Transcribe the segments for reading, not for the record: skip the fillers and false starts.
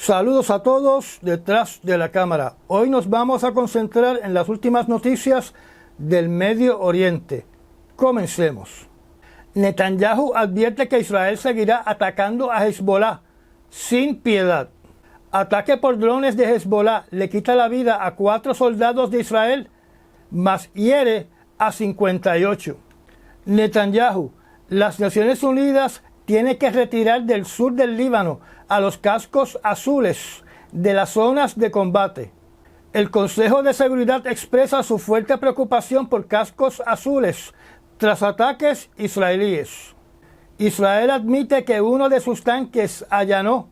Saludos a todos detrás de la cámara. Hoy nos vamos a concentrar en las últimas noticias del Medio Oriente. Comencemos. Netanyahu advierte que Israel seguirá atacando a Hezbollah sin piedad. Ataque por drones de Hezbollah le quita la vida a 4 soldados de Israel, mas hiere a 58. Netanyahu, las Naciones Unidas tienen que retirar del sur del Líbano a los cascos azules de las zonas de combate. El Consejo de Seguridad expresa su fuerte preocupación por cascos azules tras ataques israelíes. Israel admite que uno de sus tanques allanó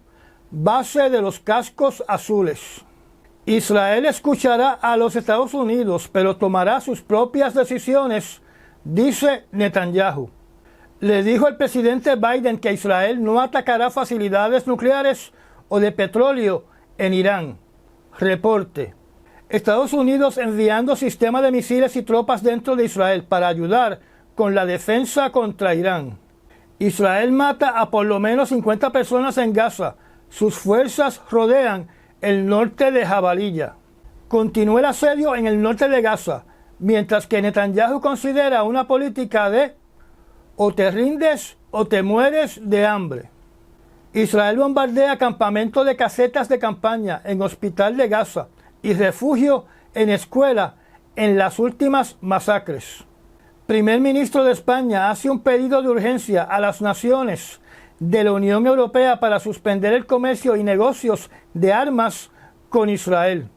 base de los cascos azules. Israel escuchará a los Estados Unidos, pero tomará sus propias decisiones, dice Netanyahu. Le dijo el presidente Biden que Israel no atacará facilidades nucleares o de petróleo en Irán. Reporte. Estados Unidos enviando sistemas de misiles y tropas dentro de Israel para ayudar con la defensa contra Irán. Israel mata a por lo menos 50 personas en Gaza. Sus fuerzas rodean el norte de Jabalilla. Continúa el asedio en el norte de Gaza, mientras que Netanyahu considera una política de o te rindes o te mueres de hambre. Israel bombardea campamento de casetas de campaña en hospital de Gaza y refugio en escuela en las últimas masacres. Primer ministro de España hace un pedido de urgencia a las naciones de la Unión Europea para suspender el comercio y negocios de armas con Israel.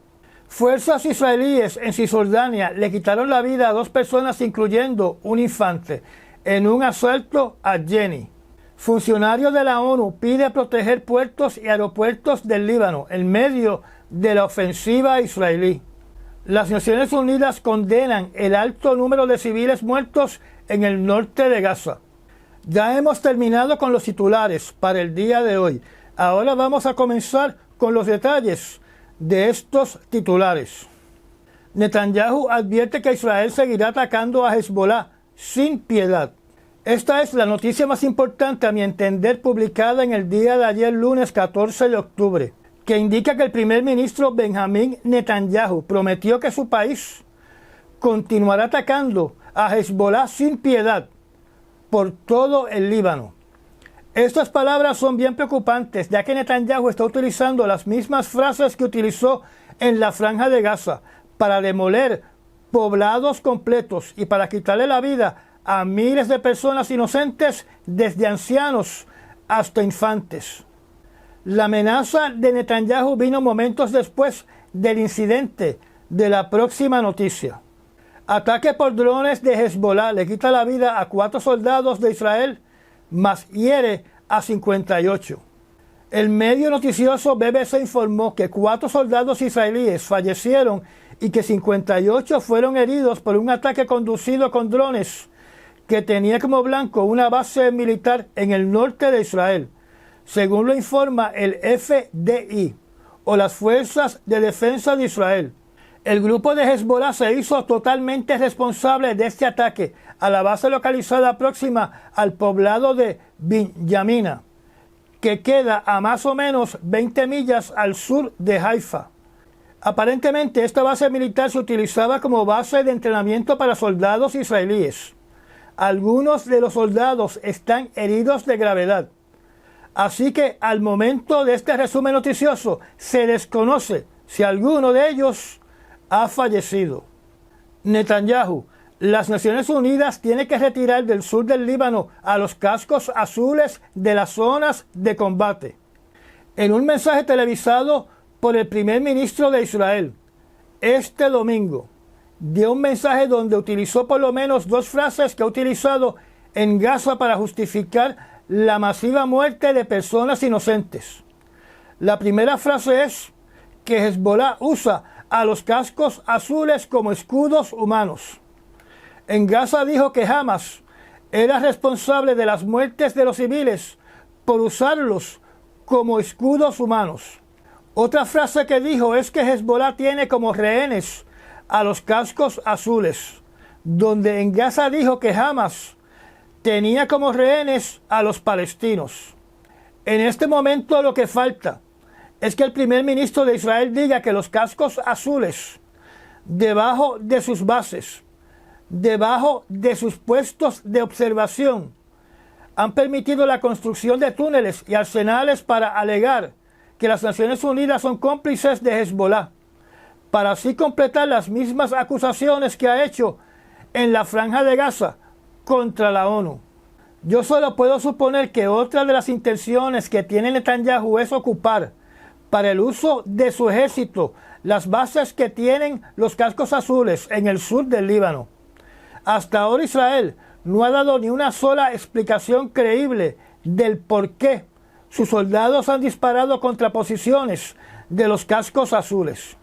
Fuerzas israelíes en Cisjordania le quitaron la vida a 2 personas, incluyendo un infante, en un asalto a Jenny. Funcionario de la ONU pide proteger puertos y aeropuertos del Líbano en medio de la ofensiva israelí. Las Naciones Unidas condenan el alto número de civiles muertos en el norte de Gaza. Ya hemos terminado con los titulares para el día de hoy. Ahora vamos a comenzar con los detalles de estos titulares. Netanyahu advierte que Israel seguirá atacando a Hezbollah sin piedad. Esta es la noticia más importante, a mi entender, publicada en el día de ayer, lunes 14 de octubre, que indica que el primer ministro Benjamín Netanyahu prometió que su país continuará atacando a Hezbollah sin piedad por todo el Líbano. Estas palabras son bien preocupantes, ya que Netanyahu está utilizando las mismas frases que utilizó en la Franja de Gaza para demoler poblados completos y para quitarle la vida a miles de personas inocentes, desde ancianos hasta infantes. La amenaza de Netanyahu vino momentos después del incidente de la próxima noticia. Ataque por drones de Hezbollah le quita la vida a 4 soldados de Israel, mas hiere a 58. El medio noticioso BBC informó que 4 soldados israelíes fallecieron y que 58 fueron heridos por un ataque conducido con drones que tenía como blanco una base militar en el norte de Israel, según lo informa el FDI, o las Fuerzas de Defensa de Israel. El grupo de Hezbollah se hizo totalmente responsable de este ataque a la base localizada próxima al poblado de Binyamina, que queda a más o menos 20 millas al sur de Haifa. Aparentemente esta base militar se utilizaba como base de entrenamiento para soldados israelíes. Algunos de los soldados están heridos de gravedad. Así que al momento de este resumen noticioso se desconoce si alguno de ellos ha fallecido. Netanyahu, las Naciones Unidas tienen que retirar del sur del Líbano a los cascos azules de las zonas de combate. En un mensaje televisado por el primer ministro de Israel, este domingo, dio un mensaje donde utilizó por lo menos 2 frases que ha utilizado en Gaza para justificar la masiva muerte de personas inocentes. La primera frase es que Hezbollah usa a los cascos azules como escudos humanos. En Gaza dijo que Hamas era responsable de las muertes de los civiles por usarlos como escudos humanos. Otra frase que dijo es que Hezbollah tiene como rehenes a los cascos azules, donde en Gaza dijo que Hamas tenía como rehenes a los palestinos. En este momento lo que falta es que el primer ministro de Israel diga que los cascos azules, debajo de sus bases, debajo de sus puestos de observación, han permitido la construcción de túneles y arsenales para alegar que las Naciones Unidas son cómplices de Hezbollah, para así completar las mismas acusaciones que ha hecho en la Franja de Gaza contra la ONU. Yo solo puedo suponer que otra de las intenciones que tiene Netanyahu es ocupar, para el uso de su ejército, las bases que tienen los cascos azules en el sur del Líbano. Hasta ahora Israel no ha dado ni una sola explicación creíble del por qué sus soldados han disparado contra posiciones de los cascos azules.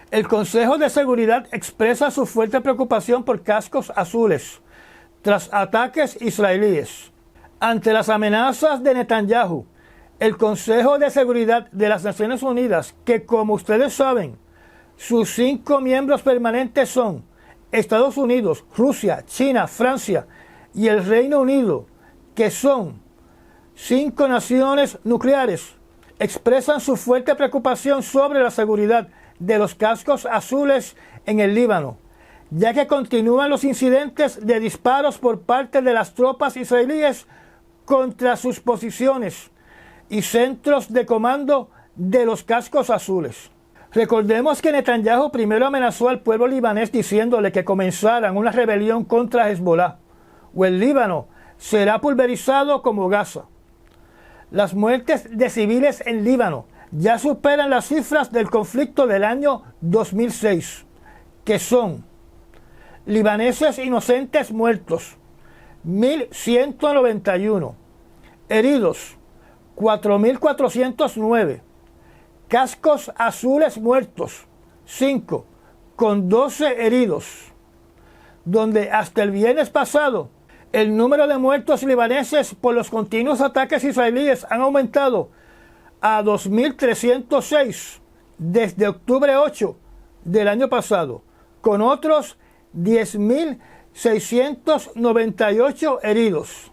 El Consejo de Seguridad expresa su fuerte preocupación por cascos azules tras ataques israelíes. Ante las amenazas de Netanyahu, el Consejo de Seguridad de las Naciones Unidas, que como ustedes saben, sus 5 miembros permanentes son Estados Unidos, Rusia, China, Francia y el Reino Unido, que son 5 naciones nucleares, expresan su fuerte preocupación sobre la seguridad de los cascos azules en el Líbano, ya que continúan los incidentes de disparos por parte de las tropas israelíes contra sus posiciones y centros de comando de los cascos azules. Recordemos que Netanyahu primero amenazó al pueblo libanés diciéndole que comenzaran una rebelión contra Hezbollah, o el Líbano será pulverizado como Gaza. Las muertes de civiles en Líbano ya superan las cifras del conflicto del año 2006, que son libaneses inocentes muertos, 1.191, heridos, 4.409, cascos azules muertos, 5, con 12 heridos, donde hasta el viernes pasado el número de muertos libaneses por los continuos ataques israelíes han aumentado a 2.306 desde octubre 8 del año pasado, con otros 10.698 heridos.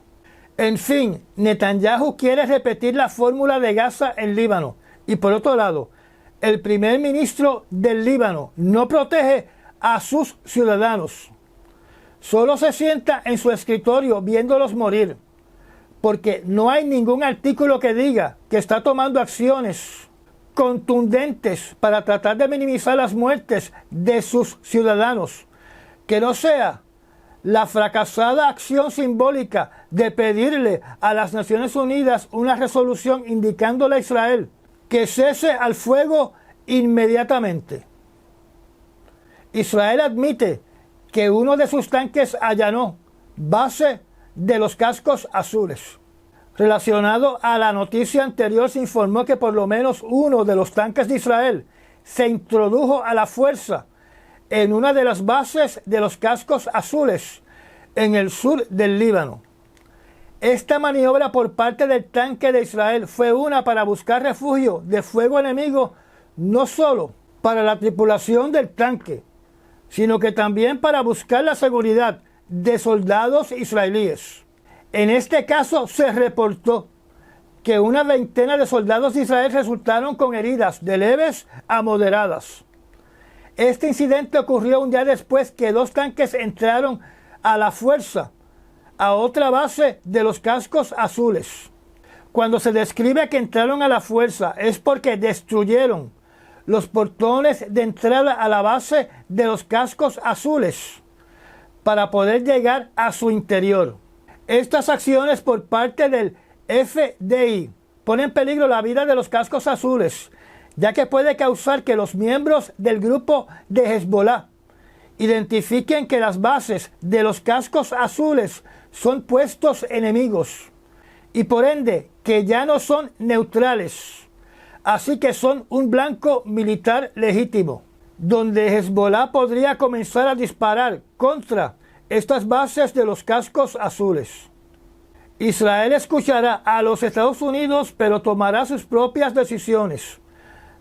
En fin, Netanyahu quiere repetir la fórmula de Gaza en Líbano. Y por otro lado, el primer ministro del Líbano no protege a sus ciudadanos. Solo se sienta en su escritorio viéndolos morir, porque no hay ningún artículo que diga que está tomando acciones contundentes para tratar de minimizar las muertes de sus ciudadanos, que no sea la fracasada acción simbólica de pedirle a las Naciones Unidas una resolución indicándole a Israel que cese al fuego inmediatamente. Israel admite que uno de sus tanques allanó base de los cascos azules. Relacionado a la noticia anterior, se informó que por lo menos uno de los tanques de Israel se introdujo a la fuerza en una de las bases de los cascos azules en el sur del Líbano. Esta maniobra por parte del tanque de Israel fue una para buscar refugio de fuego enemigo, no solo para la tripulación del tanque, sino que también para buscar la seguridad de soldados israelíes. En este caso se reportó que una veintena de soldados de Israel resultaron con heridas de leves a moderadas. Este incidente ocurrió un día después que 2 tanques entraron a la fuerza a otra base de los cascos azules. Cuando se describe que entraron a la fuerza es porque destruyeron los portones de entrada a la base de los cascos azules para poder llegar a su interior. Estas acciones por parte del FDI ponen en peligro la vida de los cascos azules, ya que puede causar que los miembros del grupo de Hezbollah identifiquen que las bases de los cascos azules son puestos enemigos y por ende que ya no son neutrales, así que son un blanco militar legítimo, donde Hezbollah podría comenzar a disparar contra estas bases de los cascos azules. Israel escuchará a los Estados Unidos, pero tomará sus propias decisiones,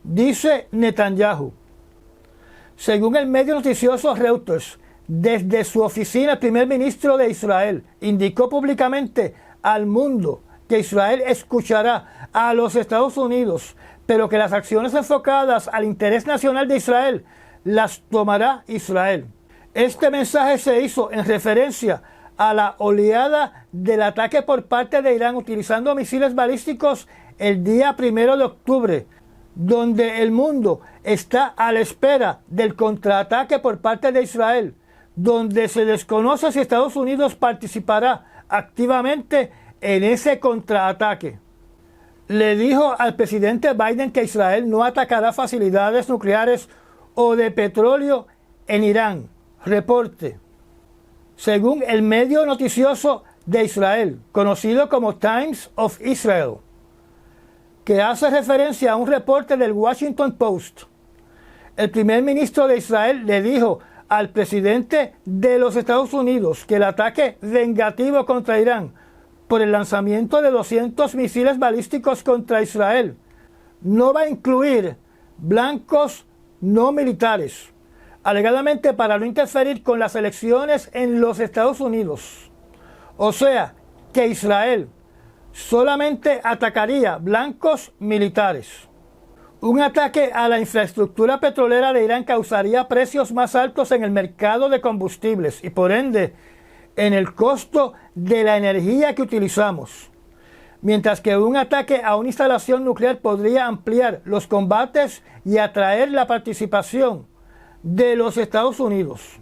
dice Netanyahu. Según el medio noticioso Reuters, desde su oficina el primer ministro de Israel indicó públicamente al mundo que Israel escuchará a los Estados Unidos, pero que las acciones enfocadas al interés nacional de Israel las tomará Israel. Este mensaje se hizo en referencia a la oleada del ataque por parte de Irán utilizando misiles balísticos el día 1 de octubre, donde el mundo está a la espera del contraataque por parte de Israel, donde se desconoce si Estados Unidos participará activamente en ese contraataque. Le dijo al presidente Biden que Israel no atacará facilidades nucleares o de petróleo en Irán. Reporte. Según el medio noticioso de Israel, conocido como Times of Israel, que hace referencia a un reporte del Washington Post, el primer ministro de Israel le dijo al presidente de los Estados Unidos que el ataque vengativo contra Irán por el lanzamiento de 200 misiles balísticos contra Israel no va a incluir blancos no militares, alegadamente para no interferir con las elecciones en los Estados Unidos. O sea, que Israel solamente atacaría blancos militares. Un ataque a la infraestructura petrolera de Irán causaría precios más altos en el mercado de combustibles y por ende en el costo de la energía que utilizamos, mientras que un ataque a una instalación nuclear podría ampliar los combates y atraer la participación de los Estados Unidos.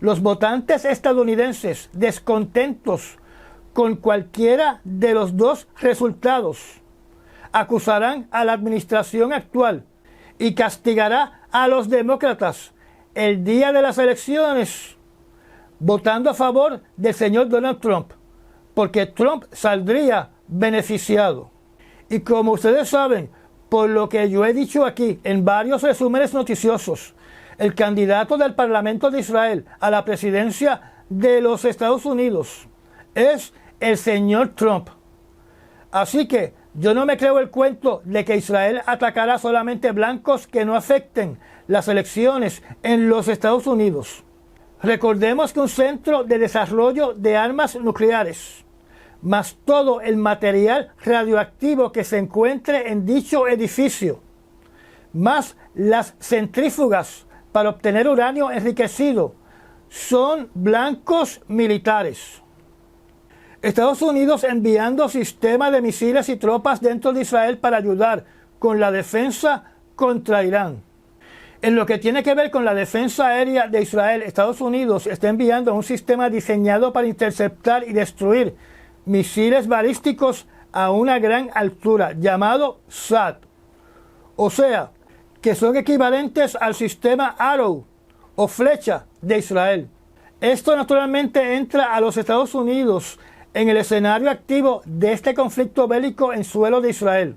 Los votantes estadounidenses descontentos con cualquiera de los dos resultados acusarán a la administración actual y castigará a los demócratas el día de las elecciones votando a favor del señor Donald Trump, porque Trump saldría beneficiado. Y como ustedes saben, por lo que yo he dicho aquí en varios resúmenes noticiosos, el candidato del Parlamento de Israel a la presidencia de los Estados Unidos es el señor Trump. Así que yo no me creo el cuento de que Israel atacará solamente blancos que no afecten las elecciones en los Estados Unidos. Recordemos que un centro de desarrollo de armas nucleares, más todo el material radioactivo que se encuentre en dicho edificio, más las centrífugas para obtener uranio enriquecido, son blancos militares. Estados Unidos enviando sistemas de misiles y tropas dentro de Israel para ayudar con la defensa contra Irán. En lo que tiene que ver con la defensa aérea de Israel, Estados Unidos está enviando un sistema diseñado para interceptar y destruir misiles balísticos a una gran altura, llamado THAAD. O sea, que son equivalentes al sistema Arrow o flecha de Israel. Esto naturalmente entra a los Estados Unidos en el escenario activo de este conflicto bélico en suelo de Israel.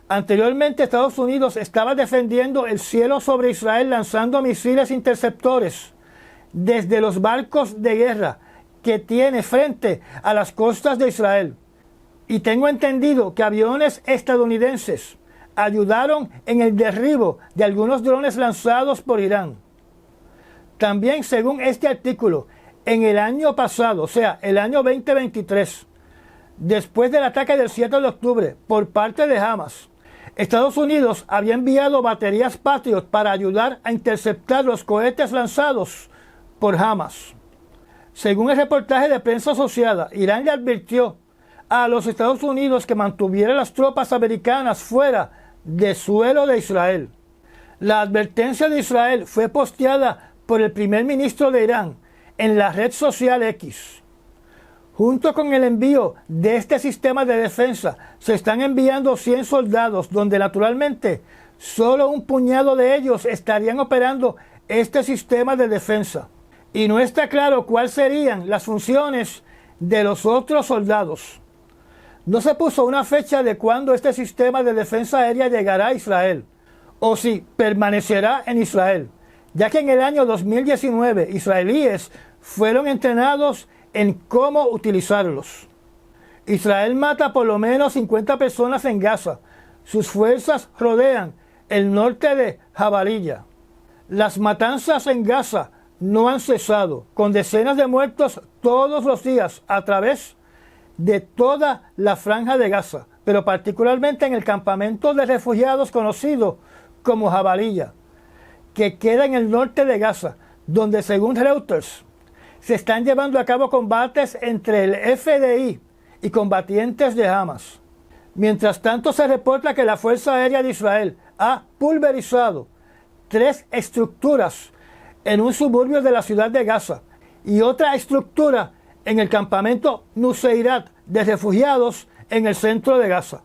Anteriormente, Estados Unidos estaba defendiendo el cielo sobre Israel lanzando misiles interceptores desde los barcos de guerra que tiene frente a las costas de Israel. Y tengo entendido que aviones estadounidenses ayudaron en el derribo de algunos drones lanzados por Irán. También, según este artículo, en el año pasado, o sea, el año 2023, después del ataque del 7 de octubre por parte de Hamas, Estados Unidos había enviado baterías Patriot para ayudar a interceptar los cohetes lanzados por Hamas. Según el reportaje de prensa asociada, Irán le advirtió a los Estados Unidos que mantuviera las tropas americanas fuera de suelo de Israel. La advertencia de Israel fue posteada por el primer ministro de Irán en la red social X. Junto con el envío de este sistema de defensa, se están enviando 100 soldados, donde naturalmente solo un puñado de ellos estarían operando este sistema de defensa. Y no está claro cuáles serían las funciones de los otros soldados. No se puso una fecha de cuándo este sistema de defensa aérea llegará a Israel, o si permanecerá en Israel, ya que en el año 2019 israelíes fueron entrenados en cómo utilizarlos. Israel mata por lo menos 50 personas en Gaza. Sus fuerzas rodean el norte de Jabalilla. Las matanzas en Gaza no han cesado, con decenas de muertos todos los días a través de toda la franja de Gaza, pero particularmente en el campamento de refugiados conocido como Jabalilla, que queda en el norte de Gaza, donde según Reuters se están llevando a cabo combates entre el FDI y combatientes de Hamas. Mientras tanto, se reporta que la Fuerza Aérea de Israel ha pulverizado 3 estructuras en un suburbio de la ciudad de Gaza y otra estructura en el campamento Nuseirat de refugiados en el centro de Gaza.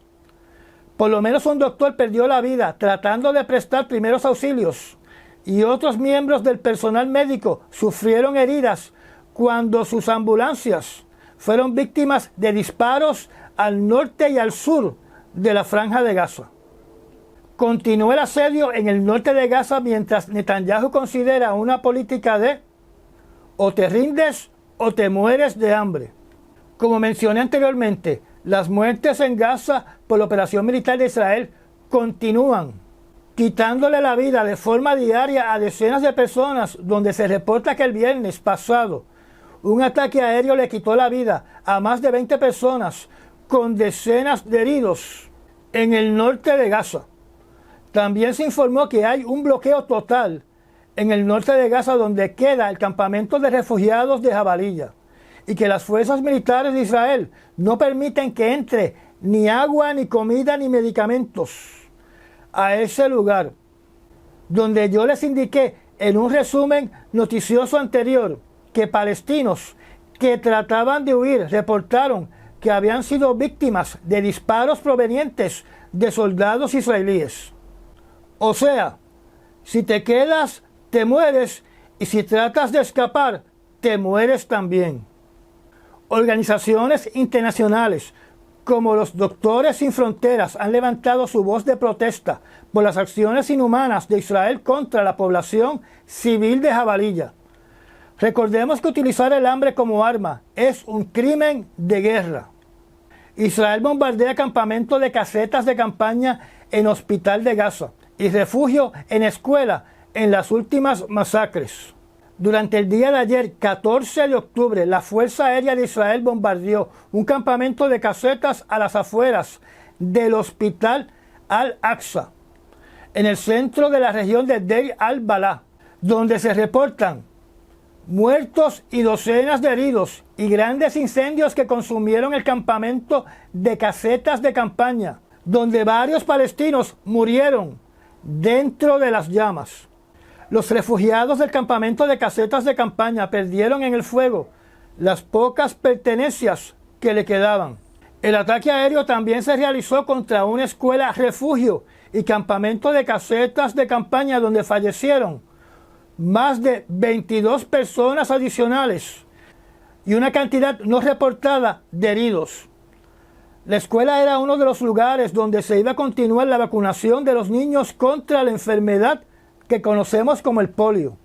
Por lo menos un doctor perdió la vida tratando de prestar primeros auxilios y otros miembros del personal médico sufrieron heridas cuando sus ambulancias fueron víctimas de disparos al norte y al sur de la franja de Gaza. Continuó el asedio en el norte de Gaza mientras Netanyahu considera una política de o te rindes o te mueres de hambre. Como mencioné anteriormente, las muertes en Gaza por la operación militar de Israel continúan, quitándole la vida de forma diaria a decenas de personas, donde se reporta que el viernes pasado un ataque aéreo le quitó la vida a más de 20 personas, con decenas de heridos en el norte de Gaza. También se informó que hay un bloqueo total en el norte de Gaza, donde queda el campamento de refugiados de Jabalilla, y que las fuerzas militares de Israel no permiten que entre ni agua, ni comida, ni medicamentos a ese lugar, donde yo les indiqué en un resumen noticioso anterior que palestinos que trataban de huir reportaron que habían sido víctimas de disparos provenientes de soldados israelíes. O sea, si te quedas, te mueres, y si tratas de escapar, te mueres también. Organizaciones internacionales como los Doctores Sin Fronteras han levantado su voz de protesta por las acciones inhumanas de Israel contra la población civil de Jabalilla. Recordemos que utilizar el hambre como arma es un crimen de guerra. Israel bombardea campamentos de casetas de campaña en Hospital de Gaza y refugio en escuela en las últimas masacres. Durante el día de ayer, 14 de octubre, la Fuerza Aérea de Israel bombardeó un campamento de casetas a las afueras del Hospital Al-Aqsa, en el centro de la región de Deir al-Balá, donde se reportan muertos y docenas de heridos y grandes incendios que consumieron el campamento de casetas de campaña, donde varios palestinos murieron dentro de las llamas. Los refugiados del campamento de casetas de campaña perdieron en el fuego las pocas pertenencias que le quedaban. El ataque aéreo también se realizó contra una escuela refugio y campamento de casetas de campaña, donde fallecieron más de 22 personas adicionales y una cantidad no reportada de heridos. La escuela era uno de los lugares donde se iba a continuar la vacunación de los niños contra la enfermedad que conocemos como el polio.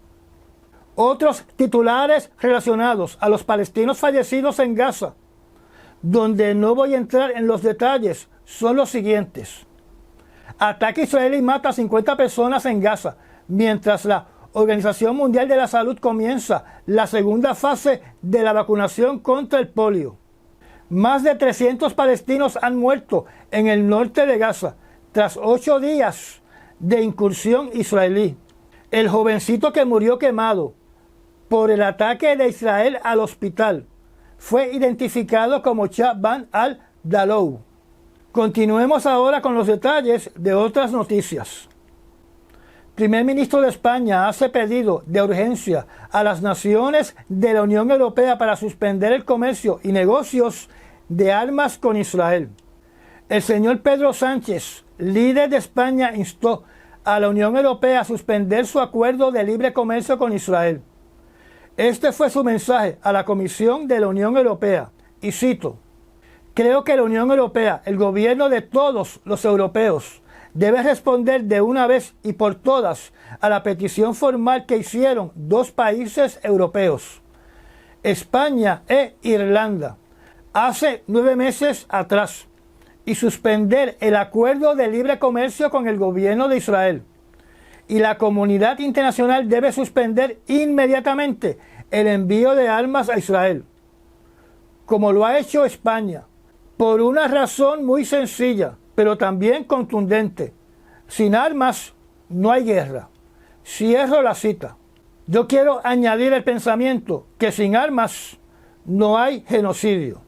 Otros titulares relacionados a los palestinos fallecidos en Gaza, donde no voy a entrar en los detalles, son los siguientes. Ataque israelí mata a 50 personas en Gaza, mientras la Organización Mundial de la Salud comienza la segunda fase de la vacunación contra el polio. Más de 300 palestinos han muerto en el norte de Gaza tras 8 días de incursión israelí. El jovencito que murió quemado por el ataque de Israel al hospital fue identificado como Shaban al-Dalou. Continuemos ahora con los detalles de otras noticias. Primer ministro de España hace pedido de urgencia a las naciones de la Unión Europea para suspender el comercio y negocios de armas con Israel. El señor Pedro Sánchez, líder de España, instó a la Unión Europea a suspender su acuerdo de libre comercio con Israel. Este fue su mensaje a la Comisión de la Unión Europea, y cito: "Creo que la Unión Europea, el gobierno de todos los europeos, debe responder de una vez y por todas a la petición formal que hicieron 2 países europeos, España e Irlanda, hace 9 meses atrás, y suspender el acuerdo de libre comercio con el gobierno de Israel. Y la comunidad internacional debe suspender inmediatamente el envío de armas a Israel, como lo ha hecho España, por una razón muy sencilla, pero también contundente. Sin armas no hay guerra. Cierro la cita. Yo quiero añadir el pensamiento que sin armas no hay genocidio.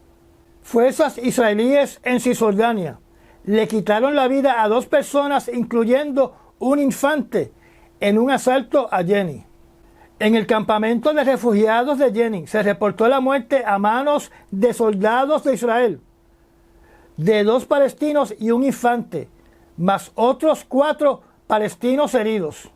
Fuerzas israelíes en Cisjordania le quitaron la vida a 2 personas, incluyendo un infante, en un asalto a Jenin. En el campamento de refugiados de Jenin se reportó la muerte a manos de soldados de Israel de 2 palestinos y un infante, más otros 4 palestinos heridos.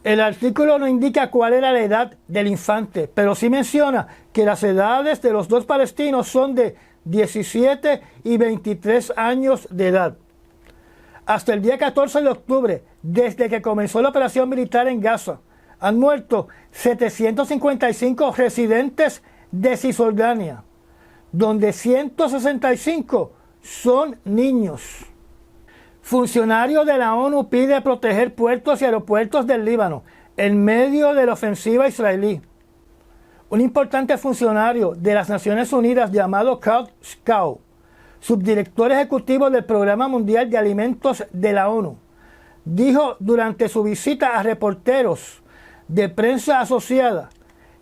El artículo no indica cuál era la edad del infante, pero sí menciona que las edades de los 2 palestinos son de 17 y 23 años de edad. Hasta el día 14 de octubre, desde que comenzó la operación militar en Gaza, han muerto 755 residentes de Cisjordania, donde 165 son niños. Funcionario de la ONU pide proteger puertos y aeropuertos del Líbano en medio de la ofensiva israelí. Un importante funcionario de las Naciones Unidas llamado Karl Schau, subdirector ejecutivo del Programa Mundial de Alimentos de la ONU, dijo durante su visita a reporteros de prensa asociada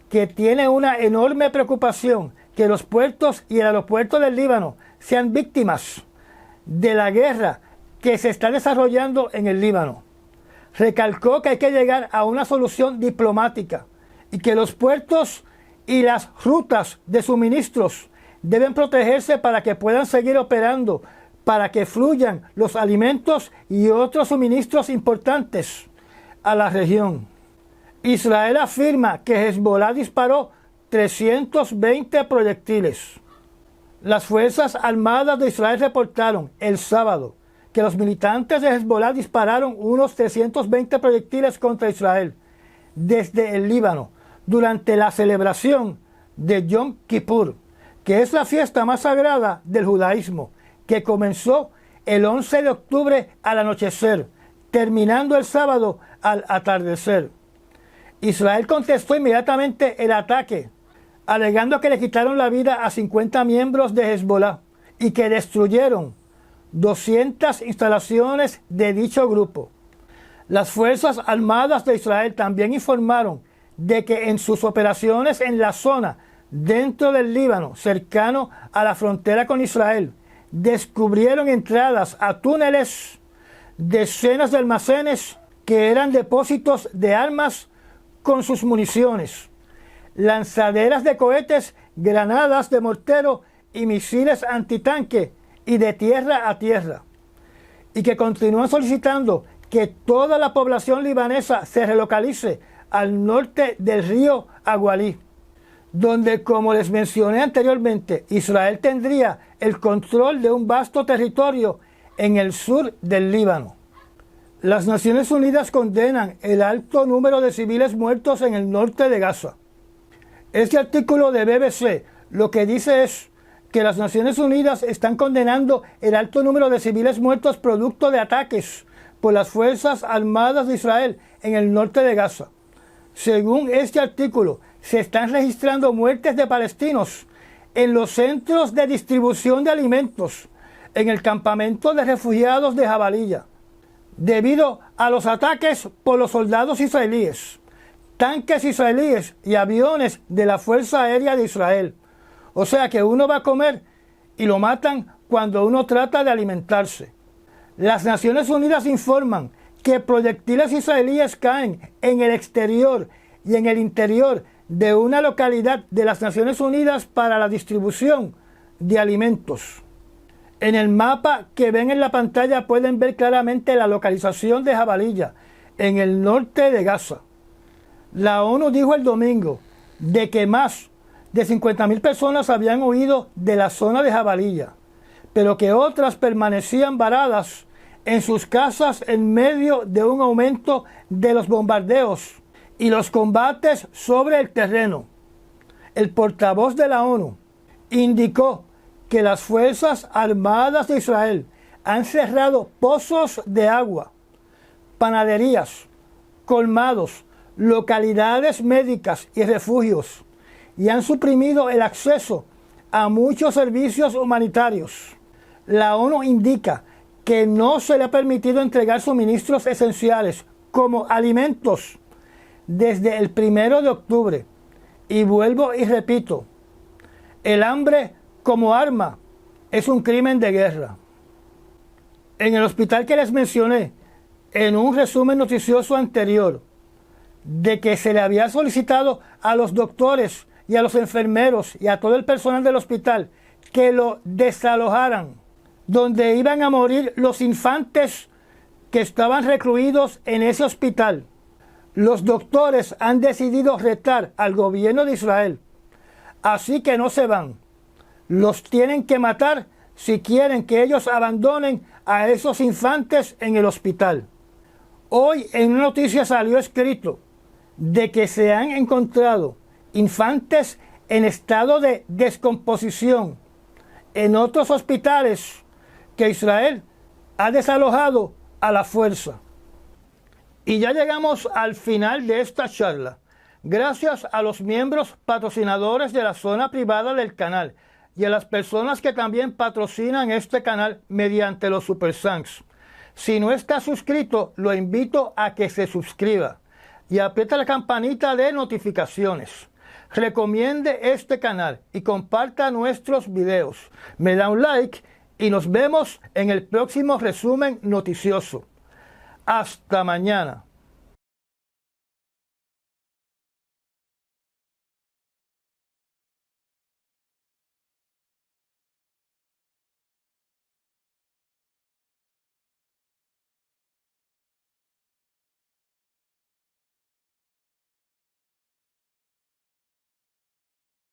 que tiene una enorme preocupación que los puertos y el aeropuerto del Líbano sean víctimas de la guerra que se está desarrollando en el Líbano. Recalcó que hay que llegar a una solución diplomática y que los puertos y las rutas de suministros deben protegerse para que puedan seguir operando, para que fluyan los alimentos y otros suministros importantes a la región. Israel afirma que Hezbollah disparó 320 proyectiles. Las Fuerzas Armadas de Israel reportaron el sábado que los militantes de Hezbollah dispararon unos 320 proyectiles contra Israel desde el Líbano durante la celebración de Yom Kippur, que es la fiesta más sagrada del judaísmo, que comenzó el 11 de octubre al anochecer, terminando el sábado al atardecer. Israel contestó inmediatamente el ataque, alegando que le quitaron la vida a 50 miembros de Hezbollah y que destruyeron 200 instalaciones de dicho grupo. Las Fuerzas Armadas de Israel también informaron de que en sus operaciones en la zona dentro del Líbano, cercano a la frontera con Israel, descubrieron entradas a túneles, decenas de almacenes que eran depósitos de armas con sus municiones, lanzaderas de cohetes, granadas de mortero y misiles antitanque y de tierra a tierra, y que continúan solicitando que toda la población libanesa se relocalice al norte del río Agualí, donde, como les mencioné anteriormente, Israel tendría el control de un vasto territorio en el sur del Líbano. Las Naciones Unidas condenan el alto número de civiles muertos en el norte de Gaza. Este artículo de BBC lo que dice es que las Naciones Unidas están condenando el alto número de civiles muertos producto de ataques por las Fuerzas Armadas de Israel en el norte de Gaza. Según este artículo, se están registrando muertes de palestinos en los centros de distribución de alimentos, en el campamento de refugiados de Jabalilla, debido a los ataques por los soldados israelíes, tanques israelíes y aviones de la Fuerza Aérea de Israel. O sea que uno va a comer y lo matan cuando uno trata de alimentarse. Las Naciones Unidas informan que proyectiles israelíes caen en el exterior y en el interior de una localidad de las Naciones Unidas para la distribución de alimentos. En el mapa que ven en la pantalla pueden ver claramente la localización de Jabalilla, en el norte de Gaza. La ONU dijo el domingo de que más de 50.000 personas habían huido de la zona de Jabalilla, pero que otras permanecían varadas en sus casas en medio de un aumento de los bombardeos y los combates sobre el terreno. El portavoz de la ONU indicó que las Fuerzas Armadas de Israel han cerrado pozos de agua, panaderías, colmados, localidades médicas y refugios, y han suprimido el acceso a muchos servicios humanitarios. la ONU indica que no se le ha permitido entregar suministros esenciales como alimentos desde el 1 de octubre. Y vuelvo y repito, el hambre como arma es un crimen de guerra. En el hospital que les mencioné, en un resumen noticioso anterior, de que se le había solicitado a los doctores y a los enfermeros y a todo el personal del hospital que lo desalojaran, donde iban a morir los infantes que estaban recluidos en ese hospital. Los doctores han decidido retar al gobierno de Israel, así que no se van. Los tienen que matar si quieren que ellos abandonen a esos infantes en el hospital. Hoy en una noticia salió escrito de que se han encontrado infantes en estado de descomposición en otros hospitales que Israel ha desalojado a la fuerza. Y ya llegamos al final de esta charla. Gracias a los miembros patrocinadores de la zona privada del canal y a las personas que también patrocinan este canal mediante los Super Thanks. Si no está suscrito, lo invito a que se suscriba y apriete la campanita de notificaciones. Recomiende este canal y comparta nuestros videos. Me da un like y nos vemos en el próximo resumen noticioso. Hasta mañana.